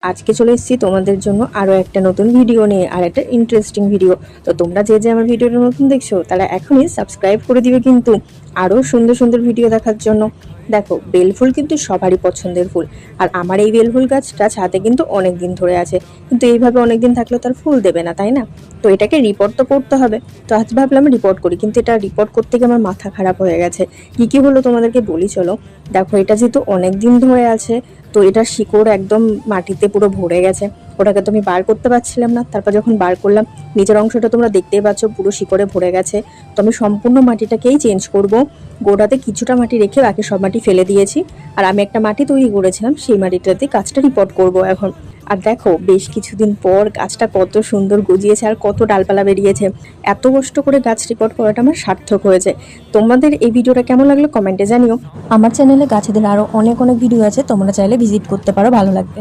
আজকে চলে এসেছি তোমাদের জন্য আরো একটা নতুন ভিডিও নিয়ে, আর একটা ইন্টারেস্টিং ভিডিও। তো তোমরা যে আমার ভিডিওটা নতুন দেখছো তারা এখনই সাবস্ক্রাইব করে দিবে কিন্তু আরো সুন্দর সুন্দর ভিডিও দেখার জন্য। দেখো, বেলফুল কিন্তু সবারই পছন্দের ফুল, আর আমার এই বেলফুল গাছটা ছাদে কিন্তু অনেক দিন ধরে আছে, কিন্তু এইভাবে অনেক দিন থাকলে তার ফুল দেবে না, তাই না? তো এটাকে রিপোর্ট তো করতে হবে। তো আজ ভাবলাম রিপোর্ট করি, কিন্তু এটা রিপোর্ট করতে গিয়ে আমার মাথা খারাপ হয়ে গেছে। কি কি হলো তোমাদেরকে বলি চলো। দেখো, এটা যেহেতু অনেক দিন ধরে আছে, তো এটার শিকড় একদম মাটিতে পুরো ভরে গেছে। ওটাকে তো আমি বার করতে পারছিলাম না। তারপর যখন বার করলাম, নিচের অংশটা তোমরা দেখতেই পাচ্ছ পুরো শিকড়ে ভরে গেছে। তো আমি সম্পূর্ণ মাটিটাকেই চেঞ্জ করব। গোড়াতে কিছুটা মাটি রেখে বাকি সব মাটি ফেলে দিয়েছি। আর আমি একটা মাটি তৈরি করেছিলাম, সেই মাটিটাতে গাছটা রিপোর্ট করব এখন। আর দেখো, বেশ কিছুদিন পর গাছটা কত সুন্দর গজিয়েছে আর কত ডালপালা বেরিয়েছে। এত কষ্ট করে গাছ রিপোর্ট করাটা আমার সার্থক হয়েছে। তোমাদের এই ভিডিওটা কেমন লাগলো কমেন্টে জানিও। আমার চ্যানেলে গাছেদের আরো অনেক অনেক ভিডিও আছে, তোমরা চাইলে ভিজিট করতে পারো, ভালো লাগবে।